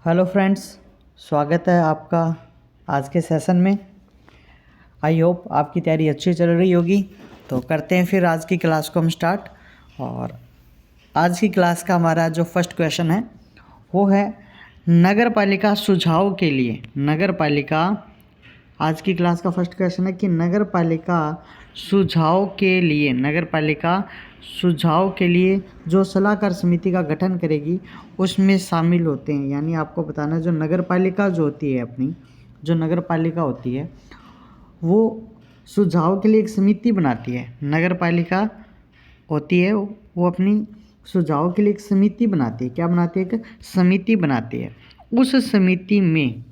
Hello friends, स्वागत है आपका आज के सेशन में। आई होप आपकी तैयारी अच्छी चल रही होगी। तो करते हैं फिर आज की क्लास को हम स्टार्ट। और आज की क्लास का हमारा जो फर्स्ट क्वेश्चन है वो है नगर पालिका सुझाव के लिए। नगर पालिका आज की क्लास का फर्स्ट क्वेश्चन है कि नगर पालिका सुझाव के लिए जो सलाहकार समिति का गठन करेगी उसमें शामिल होते हैं। यानी आपको बताना है जो नगर पालिका जो होती है जो नगर पालिका होती है वो सुझाव के लिए एक समिति बनाती है। नगर पालिका होती है वो अपनी सुझाव के लिए एक समिति बनाती है। क्या बनाती है? एक समिति बनाती है। उस समिति में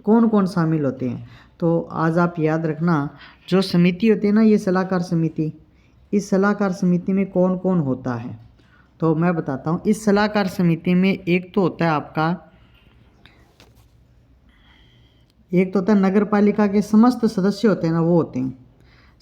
कौन कौन शामिल होते हैं? तो आज आप याद रखना, जो समिति होती है ना, ये सलाहकार समिति, इस सलाहकार समिति में कौन कौन होता है तो मैं बताता हूँ। इस सलाहकार समिति में एक तो होता है नगर पालिका के समस्त सदस्य होते हैं ना, वो होते हैं।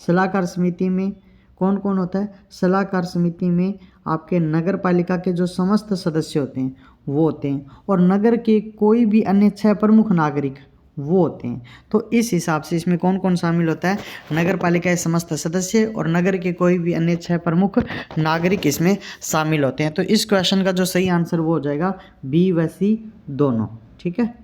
सलाहकार समिति में कौन कौन होता है? सलाहकार समिति में आपके नगर पालिका के जो समस्त सदस्य होते हैं वो होते हैं, और नगर के कोई भी अन्य 6 प्रमुख नागरिक वो होते हैं। तो इस हिसाब से इसमें कौन कौन शामिल होता है? नगर पालिका के समस्त सदस्य और नगर के कोई भी अन्य 6 प्रमुख नागरिक इसमें शामिल होते हैं। तो इस क्वेश्चन का जो सही आंसर वो हो जाएगा बी व सी दोनों। ठीक है,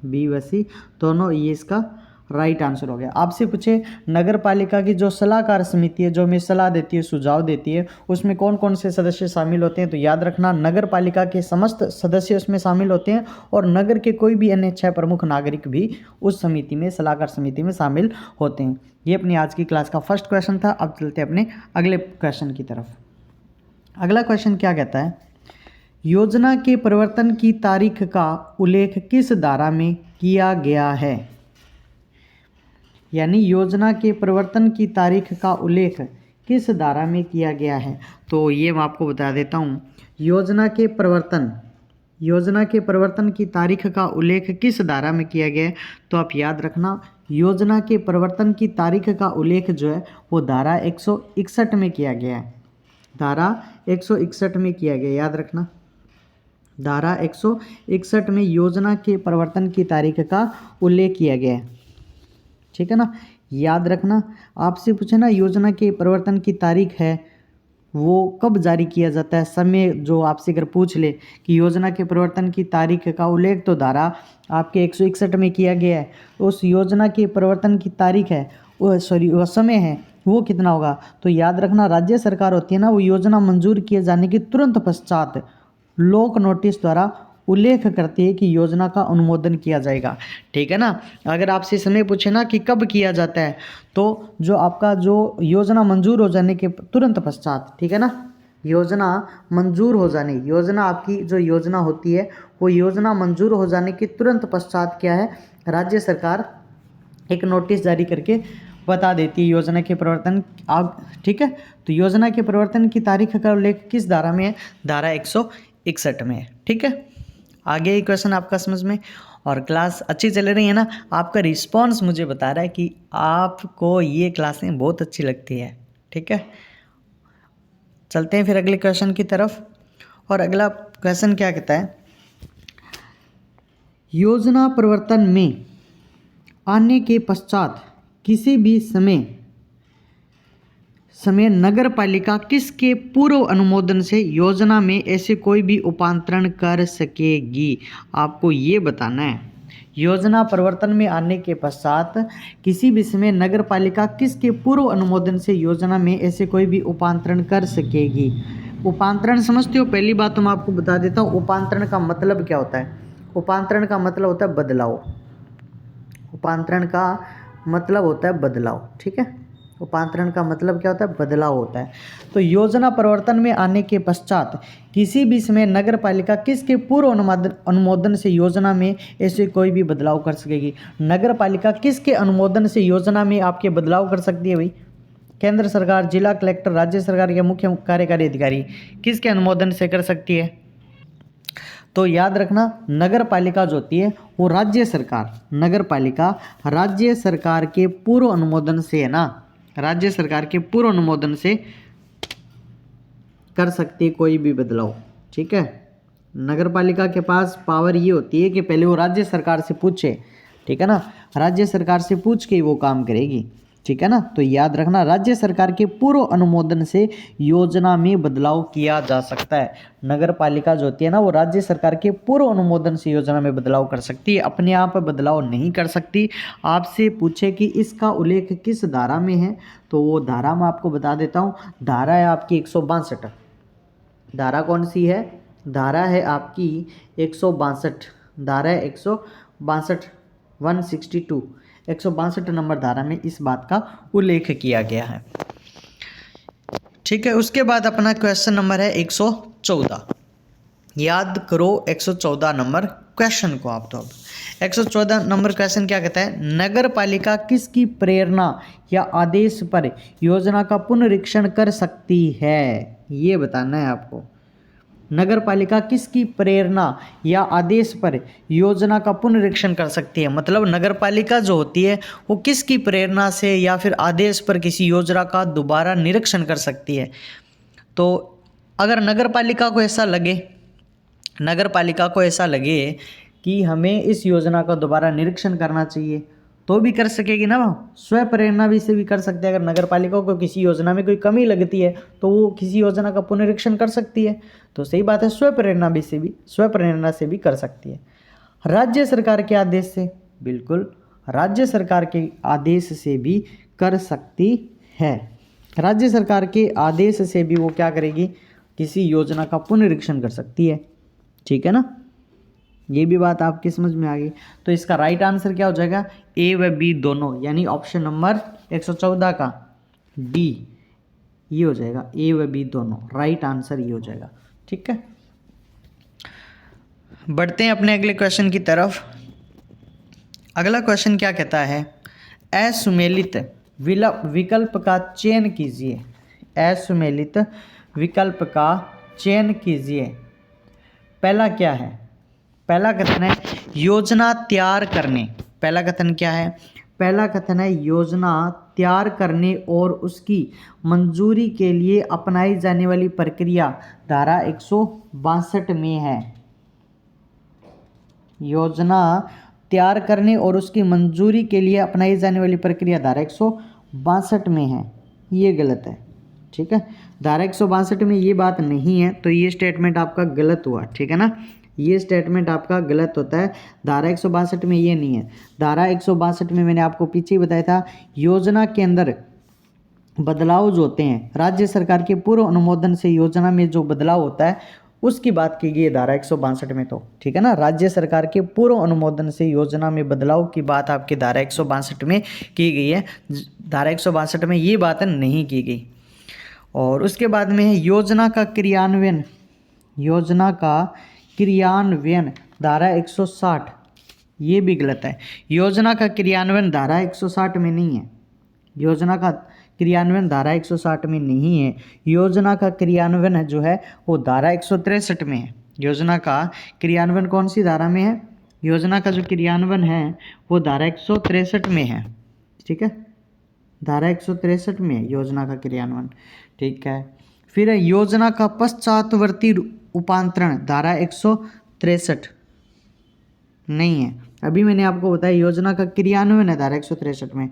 बी व सी दोनों, ये इसका राइट आंसर हो गया। आपसे पूछे नगर पालिका की जो सलाहकार समिति है, जो हमें सलाह देती है, सुझाव देती है, उसमें कौन कौन से सदस्य शामिल होते हैं? तो याद रखना, नगर पालिका के समस्त सदस्य उसमें शामिल होते हैं और नगर के कोई भी अन्य 6 प्रमुख नागरिक भी उस समिति में, सलाहकार समिति में शामिल होते हैं। ये अपनी आज की क्लास का फर्स्ट क्वेश्चन था। अब चलते हैं अपने अगले क्वेश्चन की तरफ। अगला क्वेश्चन क्या कहता है? योजना के प्रवर्तन की तारीख का उल्लेख किस धारा में किया गया है? यानी योजना के प्रवर्तन की तारीख का उल्लेख किस धारा में किया गया है? तो ये मैं आपको बता देता हूँ। योजना के प्रवर्तन की तारीख का उल्लेख किस धारा में किया गया है? तो आप याद रखना, योजना के प्रवर्तन की तारीख का उल्लेख जो है वो धारा 161 में किया गया है। धारा 161 में किया गया, याद रखना, धारा 161 में योजना के प्रवर्तन की तारीख का उल्लेख किया गया है। ठीक है ना, याद रखना। आपसे पूछे ना योजना के प्रवर्तन की तारीख है वो कब जारी किया जाता है, समय जो आपसे अगर पूछ ले कि योजना के प्रवर्तन की तारीख का उल्लेख तो धारा आपके 161 में किया गया है, उस योजना के प्रवर्तन की तारीख है वो समय है वो कितना होगा? तो याद रखना, राज्य सरकार होती है ना, वो योजना मंजूर किए जाने के तुरंत पश्चात लोक नोटिस द्वारा उल्लेख करती है कि योजना का अनुमोदन किया जाएगा। ठीक है ना। अगर आपसे समय पूछे ना कि कब किया जाता है, तो जो आपका जो योजना मंजूर हो जाने के तुरंत पश्चात, ठीक है ना, योजना मंजूर हो जाने, योजना आपकी जो योजना होती है वो योजना मंजूर हो जाने के तुरंत पश्चात क्या है, राज्य सरकार एक नोटिस जारी करके बता देती है योजना के प्रवर्तन आप। ठीक है, तो योजना के प्रवर्तन की तारीख का उल्लेख किस धारा में है? धारा 161 में है। ठीक है, आगे ये क्वेश्चन आपका समझ में, और क्लास अच्छी चल रही है ना? आपका रिस्पांस मुझे बता रहा है कि आपको ये क्लासें बहुत अच्छी लगती है। ठीक है, चलते हैं फिर अगले क्वेश्चन की तरफ। और अगला क्वेश्चन क्या कहता है? योजना प्रवर्तन में आने के पश्चात किसी भी समय नगर पालिका किसके पूर्व अनुमोदन से योजना में ऐसे कोई भी उपांतरण कर सकेगी? आपको ये बताना है। योजना प्रवर्तन में आने के पश्चात किसी भी समय नगर पालिका किसके पूर्व अनुमोदन से योजना में ऐसे कोई भी उपांतरण कर सकेगी? उपांतरण समझते हो? पहली बात तो मैं आपको बता देता हूँ, उपांतरण का मतलब क्या होता है। उपांतरण का मतलब होता है बदलाव। उपांतरण का मतलब होता है बदलाव। ठीक है, उपांतरण का मतलब क्या होता है? बदलाव होता है। तो योजना प्रवर्तन में आने के पश्चात किसी भी समय नगर पालिका किसके पूर्व अनुमोदन से योजना में ऐसे कोई भी बदलाव कर सकेगी? नगर पालिका किसके अनुमोदन से योजना में आपके बदलाव कर सकती है भाई? केंद्र सरकार, जिला कलेक्टर, राज्य सरकार या मुख्य कार्यकारी अधिकारी, किसके अनुमोदन से कर सकती है? तो याद रखना, नगर पालिका जो होती है वो राज्य सरकार, नगर पालिका राज्य सरकार के पूर्व अनुमोदन से है ना, राज्य सरकार के पूर्व अनुमोदन से कर सकती है कोई भी बदलाव। ठीक है, नगर पालिका के पास पावर ये होती है कि पहले वो राज्य सरकार से पूछे, ठीक है ना, राज्य सरकार से पूछ के ही वो काम करेगी, ठीक है ना। तो याद रखना, राज्य सरकार के पूर्व अनुमोदन से योजना में बदलाव किया जा सकता है। नगर पालिका जो होती है ना, वो राज्य सरकार के पूर्व अनुमोदन से योजना में बदलाव कर सकती है, अपने आप बदलाव नहीं कर सकती। आपसे पूछे कि इसका उल्लेख किस धारा में है, तो वो धारा मैं आपको बता देता हूँ। धारा है आपकी 162। धारा कौन सी है? धारा है आपकी 162। धारा है 162, 162, 162 नंबर धारा में इस बात का उल्लेख किया गया है, ठीक है। उसके बाद अपना क्वेश्चन नंबर है 114। याद करो 114 नंबर क्वेश्चन को आप। तो अब 114 नंबर क्वेश्चन क्या कहता है? नगर पालिका किसकी प्रेरणा या आदेश पर योजना का पुनरीक्षण कर सकती है, ये बताना है आपको। नगर पालिका किसकी प्रेरणा या आदेश पर योजना का पुनरीक्षण कर सकती है, मतलब नगर पालिका जो होती है वो किसकी प्रेरणा से या फिर आदेश पर किसी योजना का दोबारा निरीक्षण कर सकती है। तो अगर नगर पालिका को ऐसा लगे, नगर पालिका को ऐसा लगे कि हमें इस योजना का दोबारा निरीक्षण करना चाहिए, तो भी कर सकेगी ना। स्व प्रेरणा भी से भी कर सकते हैं। अगर नगर पालिका को किसी योजना में कोई कमी लगती है तो वो किसी योजना का पुनरीक्षण कर सकती है। तो सही बात है, स्व प्रेरणा से भी कर सकती है। राज्य सरकार के आदेश से, बिल्कुल राज्य सरकार के आदेश से भी कर सकती है। राज्य सरकार के आदेश से भी वो क्या करेगी? किसी योजना का पुनरीक्षण कर सकती है, ठीक है ना। ये भी बात आपकी समझ में आ गई। तो इसका राइट आंसर क्या हो जाएगा? ए व बी दोनों, यानी ऑप्शन नंबर 114 का डी ये हो जाएगा। ए व बी दोनों, राइट आंसर ये हो जाएगा, ठीक है। बढ़ते हैं अपने अगले क्वेश्चन की तरफ। अगला क्वेश्चन क्या कहता है? असुमेलित विकल्प का चयन कीजिए। असुमेलित विकल्प का चयन कीजिए। पहला क्या है? पहला कथन है योजना तैयार करने। पहला कथन क्या है? पहला कथन है योजना तैयार करने और उसकी मंजूरी के लिए अपनाई जाने वाली प्रक्रिया धारा 162 में है। योजना तैयार करने और उसकी मंजूरी के लिए अपनाई जाने वाली प्रक्रिया धारा 162 में है, ये गलत है, ठीक है। धारा 162 में ये बात नहीं है, तो ये स्टेटमेंट आपका गलत हुआ, ठीक है ना। ये स्टेटमेंट आपका गलत होता है। धारा 162 में ये नहीं है। धारा 162 में मैंने आपको पीछे ही बताया था, योजना के अंदर बदलाव जो होते हैं, राज्य सरकार के पूर्व अनुमोदन से योजना में जो बदलाव होता है उसकी बात की गई है धारा 162 में, तो ठीक है ना। राज्य सरकार के पूर्व अनुमोदन से योजना में बदलाव की बात आपकी धारा 162 में की गई है। धारा 162 में ये बात नहीं की गई। और उसके बाद में है योजना का क्रियान्वयन। योजना का क्रियान्वयन धारा 160, ये भी गलत है। योजना का क्रियान्वयन धारा 160 में नहीं है। योजना का क्रियान्वयन धारा 160 में नहीं है। योजना का क्रियान्वयन जो है वो धारा 163 में है। योजना का क्रियान्वयन कौन सी धारा में है? योजना का जो क्रियान्वयन है वो धारा 163 में है, ठीक है। धारा 163 में है योजना का क्रियान्वयन, ठीक है। फिर है योजना का पश्चातवर्ती रूपांतरण धारा 163 नहीं है। अभी मैंने आपको बताया योजना का क्रियान्वयन है धारा 163 में,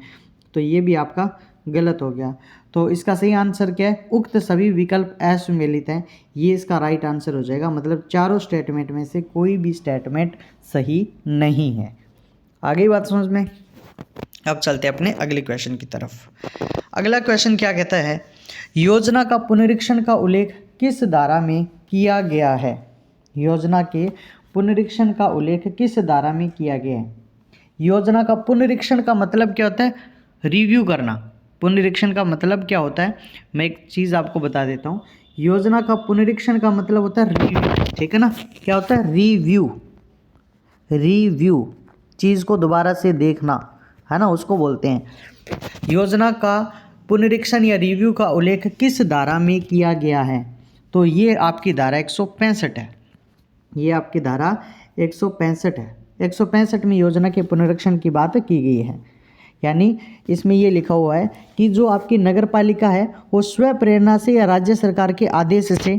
तो ये भी आपका गलत हो गया। तो इसका सही आंसर क्या है? उक्त सभी विकल्प असुमेलित हैं, ये इसका राइट आंसर हो जाएगा। मतलब चारों स्टेटमेंट में से कोई भी स्टेटमेंट सही नहीं है। आगे बात समझ में। अब चलते हैं अपने अगले क्वेश्चन की तरफ। अगला क्वेश्चन क्या कहता है? योजना का पुनरीक्षण का उल्लेख किस धारा में किया गया है? योजना के पुनरीक्षण का उल्लेख किस धारा में किया गया है? योजना का पुनरीक्षण का मतलब क्या होता है? रिव्यू करना। पुनरीक्षण का मतलब क्या होता है? मैं एक चीज़ आपको बता देता हूँ। योजना का पुनरीक्षण का मतलब होता है रिव्यू, ठीक है ना। क्या होता है? रिव्यू। रिव्यू चीज़ को दोबारा से देखना, है ना, उसको बोलते हैं। योजना का पुनरीक्षण या रिव्यू का उल्लेख किस धारा में किया गया है? तो ये आपकी धारा 165 है। ये आपकी धारा 165 है। 165 में योजना के पुनरीक्षण की बात की गई है। यानी इसमें ये लिखा हुआ है कि जो आपकी नगर पालिका है वो स्व प्रेरणा से या राज्य सरकार के आदेश से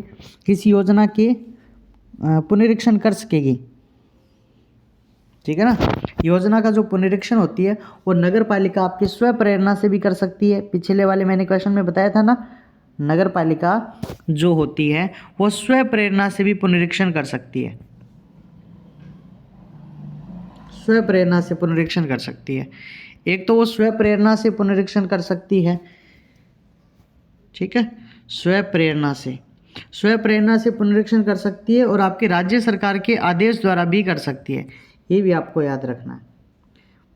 किसी योजना के पुनरीक्षण कर सकेगी। ठीक है ना। योजना का जो पुनरीक्षण होती है वो नगर पालिका आपकी स्व प्रेरणा से भी कर सकती है। पिछले वाले मैंने क्वेश्चन में बताया था ना, नगर पालिका जो होती है वो स्व प्रेरणा से भी पुनरीक्षण कर सकती है, स्व प्रेरणा से पुनरीक्षण कर सकती है। एक तो वो स्व प्रेरणा से पुनरीक्षण कर सकती है, ठीक है, स्व प्रेरणा से पुनरीक्षण कर सकती है, और आपके राज्य सरकार के आदेश द्वारा भी कर सकती है। ये भी आपको याद रखना है।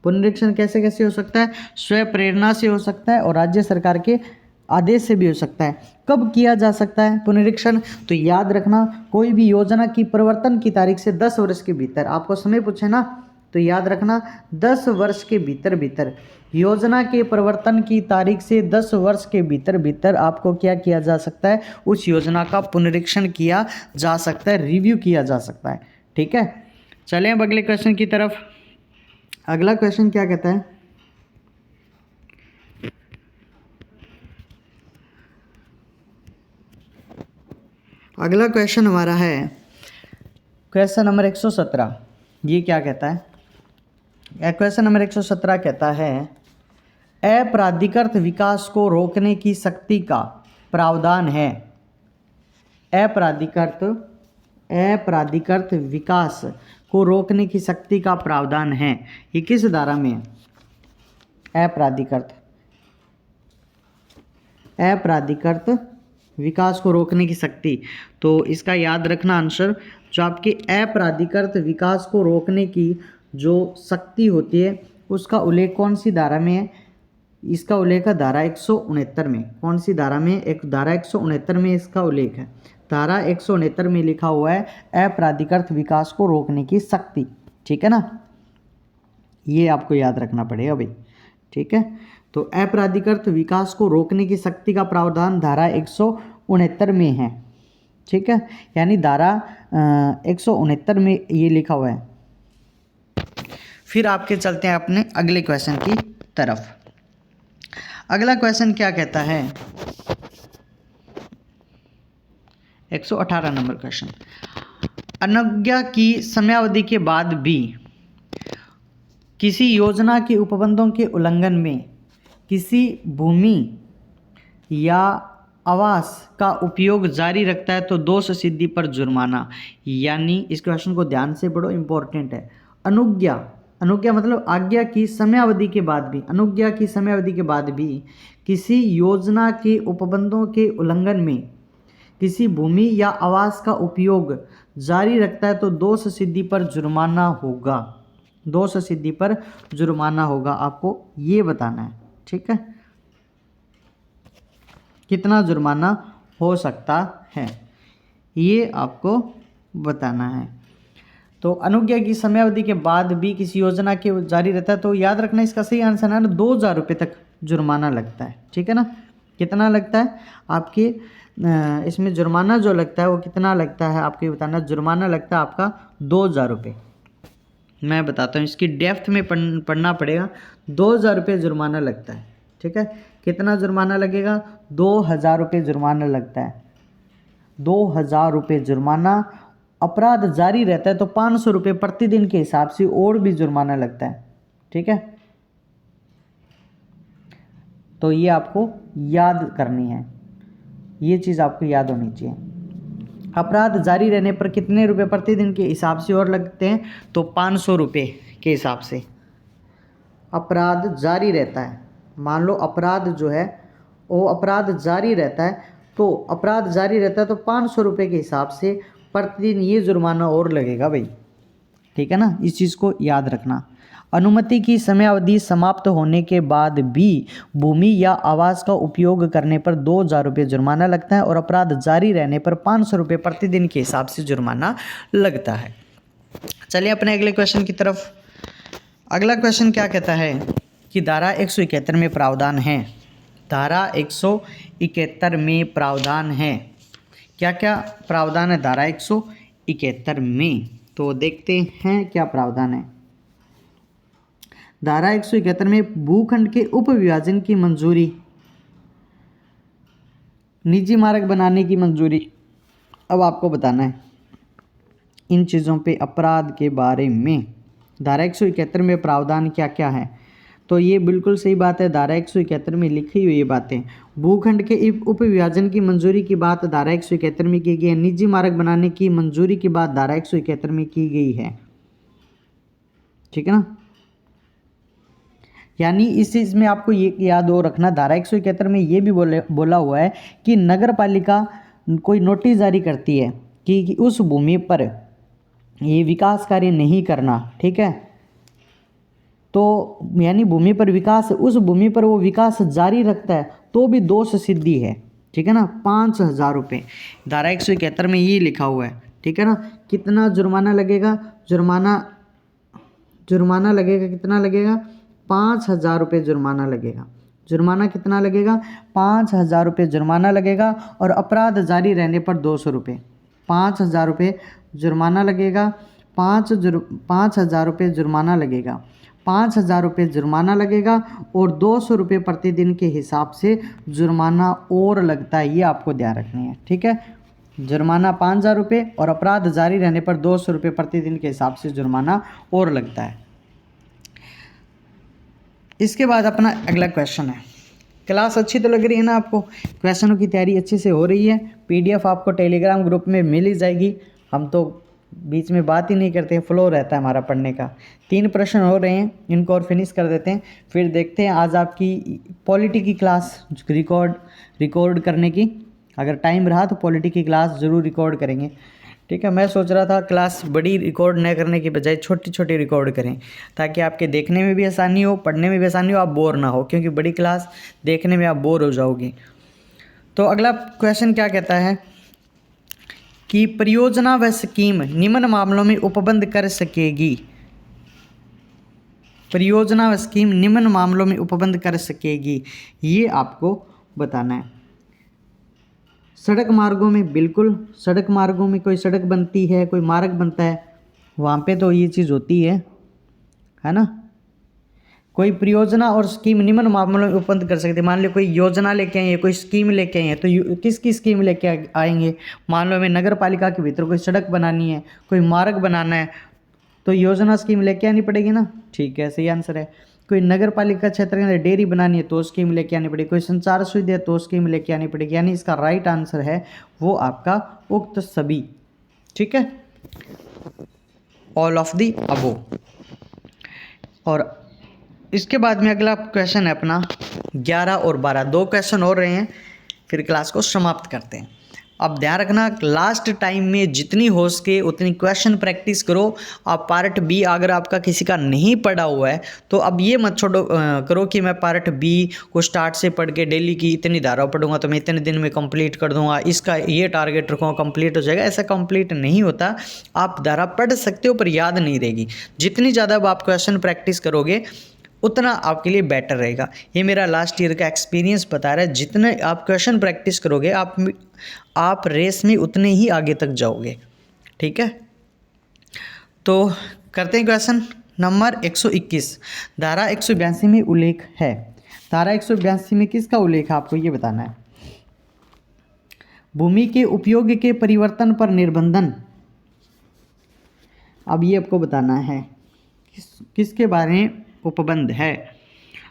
पुनरीक्षण कैसे कैसे हो सकता है? स्व प्रेरणा से हो सकता है और राज्य सरकार के आदेश से भी हो सकता है। कब किया जा सकता है पुनरीक्षण? तो याद रखना, कोई भी योजना की प्रवर्तन की तारीख से 10 वर्ष के भीतर, आपको समय पूछे ना तो याद रखना 10 वर्ष के भीतर योजना के प्रवर्तन की तारीख से 10 वर्ष के भीतर आपको क्या किया जा सकता है? उस योजना का पुनरीक्षण किया जा सकता है, रिव्यू किया जा सकता है। ठीक है, चलें अब अगले क्वेश्चन की तरफ। अगला क्वेश्चन क्या कहता है? अगला क्वेश्चन हमारा है क्वेश्चन नंबर 117। ये क्या कहता है? क्वेश्चन नंबर 117 कहता है अप्राधिकृत विकास को रोकने की शक्ति का प्रावधान है। अप्राधिकृत विकास को रोकने की शक्ति का प्रावधान है। ये किस धारा में है? अप्राधिकृत विकास को रोकने की शक्ति। तो इसका याद रखना आंसर, जो आपके अप्राधिकृत विकास को रोकने की जो शक्ति होती है उसका उल्लेख कौन सी धारा में है? इसका उल्लेख है धारा 169 में। कौन सी धारा में? एक धारा 169 में इसका उल्लेख है। धारा 169 में लिखा हुआ है अप्राधिकृत विकास को रोकने की शक्ति। ठीक है ना, ये आपको याद रखना पड़ेगा भाई। ठीक है, तो अप्राधिकृत विकास को रोकने की शक्ति का प्रावधान धारा 169 में है। ठीक है, यानी धारा 169 में ये लिखा हुआ है। फिर आपके चलते हैं अपने अगले क्वेश्चन की तरफ। अगला क्वेश्चन क्या कहता है? 118 नंबर क्वेश्चन। अनुज्ञा की समयावधि के बाद भी किसी योजना के उपबंधों के उल्लंघन में किसी भूमि या आवास का उपयोग जारी रखता है तो दोष सिद्धि पर जुर्माना। यानी इस क्वेश्चन को ध्यान से पढ़ो, इंपॉर्टेंट है। अनुज्ञा मतलब आज्ञा की समयावधि के बाद भी, अनुज्ञा की समयावधि के बाद भी किसी योजना के उपबंधों के उल्लंघन में किसी भूमि या आवास का उपयोग जारी रखता है तो दोष सिद्धि पर जुर्माना होगा। दोष सिद्धि पर जुर्माना होगा, आपको ये बताना है। ठीक है, कितना जुर्माना हो सकता है ये आपको बताना है। तो अनुज्ञा की समयावधि के बाद भी किसी योजना के जारी रहता है तो याद रखना इसका सही आंसर है ना 2000 रुपये तक जुर्माना लगता है। ठीक है ना, कितना लगता है आपके इसमें जुर्माना जो लगता है वो कितना लगता है आपको बताना। जुर्माना लगता है आपका 2000 रुपये। मैं बताता हूँ, इसकी डेप्थ में पढ़ना पड़ेगा। 2000 रुपये जुर्माना लगता है। ठीक है, कितना जुर्माना लगेगा? 2000 रुपये जुर्माना लगता है। 2000 रुपये जुर्माना। अपराध जारी रहता है तो 500 रुपये प्रतिदिन के हिसाब से और भी जुर्माना लगता है। ठीक है, तो ये आपको याद करनी है, ये चीज़ आपको याद होनी चाहिए। अपराध जारी रहने पर कितने रुपए प्रतिदिन के हिसाब से और लगते हैं? तो 500 रुपये के हिसाब से अपराध जारी रहता है। मान लो अपराध जो है वो अपराध जारी रहता है, तो अपराध जारी रहता है तो 500 रुपये के हिसाब से प्रतिदिन ये जुर्माना और लगेगा भाई। ठीक है ना, इस चीज़ को याद रखना। अनुमति की समयावधि समाप्त होने के बाद भी भूमि या आवास का उपयोग करने पर 2000 रुपये जुर्माना लगता है और अपराध जारी रहने पर 500 रुपये प्रतिदिन के हिसाब से जुर्माना लगता है। चलिए अपने अगले क्वेश्चन की तरफ। अगला क्वेश्चन क्या कहता है कि धारा 171 में प्रावधान है। धारा 171 में प्रावधान है। क्या क्या प्रावधान है धारा 171 में? तो देखते हैं क्या प्रावधान है। धारा 171 में भूखंड के उपविभाजन की मंजूरी, निजी मार्ग बनाने की मंजूरी। अब आपको बताना है इन चीज़ों पे अपराध के बारे में। धारा 171 में प्रावधान क्या क्या है? तो ये बिल्कुल सही बात है, धारा 171 में लिखी हुई ये बातें। भूखंड के उपविभाजन की मंजूरी की बात धारा 171 में की गई है। निजी मार्ग बनाने की मंजूरी की बात धारा 171 में की गई है, ठीक है ना। यानी इस चीज़ में आपको ये याद हो रखना, धारा 171 में ये भी बोला हुआ है कि नगर पालिका कोई नोटिस जारी करती है कि उस भूमि पर ये विकास कार्य नहीं करना, ठीक है। तो यानी भूमि पर विकास, उस भूमि पर वो विकास जारी रखता है तो भी दोष सिद्धि है, ठीक है ना। 5,000 रुपये धारा 171 में ये लिखा हुआ है, ठीक है ना। कितना जुर्माना लगेगा? जुर्माना लगेगा, कितना लगेगा? 5,000 रुपये जुर्माना लगेगा। जुर्माना कितना लगेगा? 5,000 रुपये जुर्माना लगेगा। और अपराध जारी रहने पर 200 रुपये। 5,000 रुपये जुर्माना लगेगा। 5,000 रुपये जुर्माना लगेगा। 5,000 रुपये जुर्माना लगेगा और 200 रुपये प्रतिदिन के हिसाब से जुर्माना और लगता है, ये आपको ध्यान रखनी है, ठीक है। जुर्माना 5,000 रुपये और अपराध जारी रहने पर 200 रुपये प्रतिदिन के हिसाब से जुर्माना और लगता है। इसके बाद अपना अगला क्वेश्चन है। क्लास अच्छी तो लग रही है ना आपको? क्वेश्चनों की तैयारी अच्छे से हो रही है? PDF आपको टेलीग्राम ग्रुप में मिल ही जाएगी। हम तो बीच में बात ही नहीं करते, फ्लो रहता है हमारा पढ़ने का। 3 प्रश्न हो रहे हैं, इनको और फिनिश कर देते हैं, फिर देखते हैं आज आपकी पॉलिटी की क्लास रिकॉर्ड करने की। अगर टाइम रहा तो पॉलिटी की क्लास ज़रूर रिकॉर्ड करेंगे, ठीक है। मैं सोच रहा था क्लास बड़ी रिकॉर्ड न करने की बजाय छोटी छोटी रिकॉर्ड करें, ताकि आपके देखने में भी आसानी हो, पढ़ने में भी आसानी हो, आप बोर ना हो, क्योंकि बड़ी क्लास देखने में आप बोर हो जाओगी। तो अगला क्वेश्चन क्या कहता है कि परियोजना व स्कीम निम्न मामलों में उपबंध कर सकेगी। परियोजना व स्कीम निम्न मामलों में उपबंध कर सकेगी, ये आपको बताना है। सड़क मार्गों में, बिल्कुल सड़क मार्गों में कोई सड़क बनती है, कोई मार्ग बनता है, वहाँ पे तो ये चीज़ होती है ना। कोई परियोजना और स्कीम निम्न मामलों में उपबंध कर सकते हैं। मान लो कोई योजना लेके आए हैं, कोई स्कीम लेके आए हैं, तो किसकी स्कीम लेके आएंगे? मान लो हमें नगर पालिका के भीतर कोई सड़क बनानी है, कोई मार्ग बनाना है, तो योजना स्कीम लेके आनी पड़ेगी ना, ठीक है, सही आंसर है। कोई नगर पालिका क्षेत्र के अंदर डेयरी बनानी है तो स्कीम लेके आनी पड़ेगी। कोई संचार सुविधा है तो स्कीम लेके आनी पड़ेगी। यानी इसका राइट आंसर है वो आपका उक्त सभी, ठीक है, ऑल ऑफ दी अबो। और इसके बाद में अगला क्वेश्चन है अपना 11 और 12, 2 क्वेश्चन और रहे हैं, फिर क्लास को समाप्त करते हैं। अब ध्यान रखना, लास्ट टाइम में जितनी हो सके उतनी क्वेश्चन प्रैक्टिस करो। आप पार्ट बी अगर आपका किसी का नहीं पढ़ा हुआ है तो अब ये मत छोड़ो करो कि मैं पार्ट बी को स्टार्ट से पढ़ के डेली की इतनी धारा पढ़ूंगा तो मैं इतने दिन में कंप्लीट कर दूंगा, इसका ये टारगेट रखूँगा, कंप्लीट हो जाएगा। ऐसा कंप्लीट नहीं होता। आप धारा पढ़ सकते हो पर याद नहीं रहेगी। जितनी ज़्यादा आप क्वेश्चन प्रैक्टिस करोगे उतना आपके लिए बेटर रहेगा। ये मेरा लास्ट ईयर का एक्सपीरियंस बता रहा है। जितने आप क्वेश्चन प्रैक्टिस करोगे आप रेस में उतने ही आगे तक जाओगे, ठीक है। तो करते हैं क्वेश्चन नंबर 121। धारा 182 में उल्लेख है। धारा 182 में किसका उल्लेख है आपको ये बताना है। भूमि के उपयोग के परिवर्तन पर निर्बंधन। अब ये आपको बताना है किसके बारे में उपबंध है।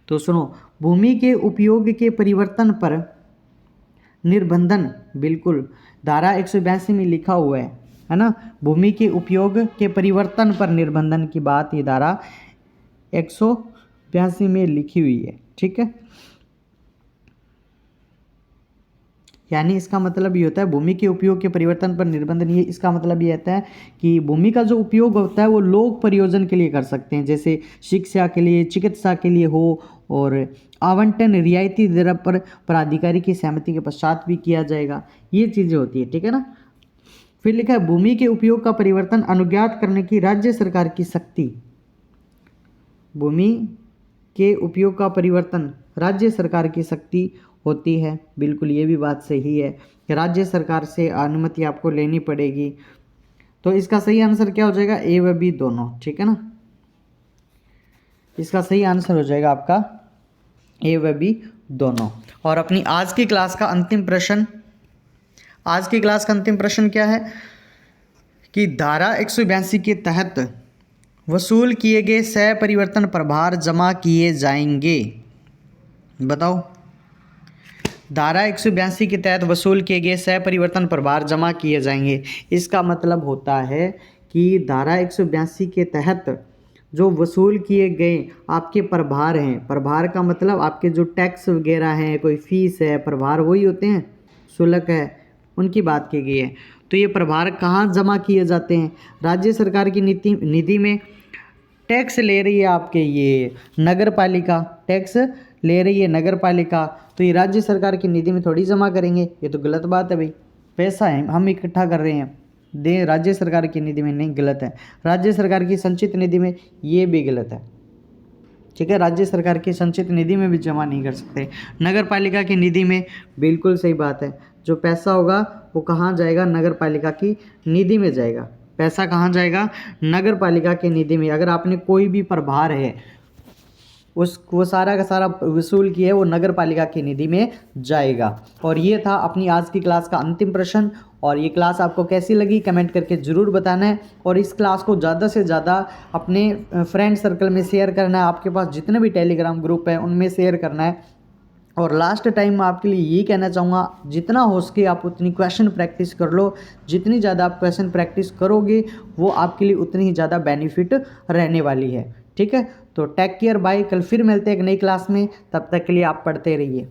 तो सुनो, भूमि के उपयोग के परिवर्तन पर निर्बंधन, बिल्कुल धारा 182 में लिखा हुआ है ना। भूमि के उपयोग के परिवर्तन पर निर्बंधन की बात ये धारा 182 में लिखी हुई है, ठीक है। यानी इसका मतलब ये होता है भूमि के उपयोग के परिवर्तन पर निर्बंधन। ये इसका मतलब ये होता है कि भूमि का जो उपयोग होता है वो लोग प्रयोजन के लिए कर सकते हैं, जैसे शिक्षा के लिए, चिकित्सा के लिए हो, और आवंटन रियायती दर पर प्राधिकारी की सहमति के पश्चात भी किया जाएगा। ये चीज़ें होती है, ठीक है ना। फिर लिखा है भूमि के उपयोग का परिवर्तन अनुज्ञात करने की राज्य सरकार की शक्ति। भूमि के उपयोग का परिवर्तन राज्य सरकार की शक्ति होती है, बिल्कुल ये भी बात सही है। राज्य सरकार से अनुमति आपको लेनी पड़ेगी। तो इसका सही आंसर क्या हो जाएगा? ए व बी दोनों, ठीक है ना। इसका सही आंसर हो जाएगा आपका ए व बी दोनों। और अपनी आज की क्लास का अंतिम प्रश्न क्या है कि धारा 182 के तहत वसूल किए गए सहपरिवर्तन प्रभार जमा किए जाएंगे। बताओ, धारा 182 के तहत वसूल किए गए सहपरिवर्तन प्रभार जमा किए जाएंगे। इसका मतलब होता है कि धारा 182 के तहत जो वसूल किए गए आपके प्रभार हैं, प्रभार का मतलब आपके जो टैक्स वगैरह हैं, कोई फीस है, प्रभार वही होते हैं, शुल्क है, उनकी बात की गई है। तो ये प्रभार कहाँ जमा किए जाते हैं? राज्य सरकार की निधि में। टैक्स ले रही है आपके ये नगर पालिका, टैक्स ले रही है नगर पालिका, तो ये राज्य सरकार की निधि में थोड़ी जमा करेंगे, ये तो गलत बात है भाई। पैसा है हम इकट्ठा कर रहे हैं, दे राज्य सरकार की निधि में, नहीं, गलत है। राज्य सरकार की संचित निधि में, ये भी गलत है, ठीक है। राज्य सरकार की संचित निधि में भी जमा नहीं कर सकते, नगर पालिका की निधि में बिल्कुल सही बात है। जो पैसा होगा वो कहाँ जाएगा? नगर पालिका की निधि में जाएगा। पैसा कहाँ जाएगा? नगर पालिका की निधि में। अगर आपने कोई भी प्रभार है वो सारा का सारा वसूल किया है, वो नगर पालिका की निधि में जाएगा। और ये था अपनी आज की क्लास का अंतिम प्रश्न। और ये क्लास आपको कैसी लगी कमेंट करके ज़रूर बताना है। और इस क्लास को ज़्यादा से ज़्यादा अपने फ्रेंड सर्कल में शेयर करना है, आपके पास जितने भी टेलीग्राम ग्रुप हैं उनमें शेयर करना है। और लास्ट टाइम मैं आपके लिए यही कहना चाहूँगा, जितना हो सके आप उतनी क्वेश्चन प्रैक्टिस कर लो। जितनी ज़्यादा आप क्वेश्चन प्रैक्टिस करोगे वो आपके लिए उतनी ही ज़्यादा बेनिफिट रहने वाली है, ठीक है। तो टेक केयर, बाय। कल फिर मिलते हैं एक नई क्लास में, तब तक के लिए आप पढ़ते रहिए।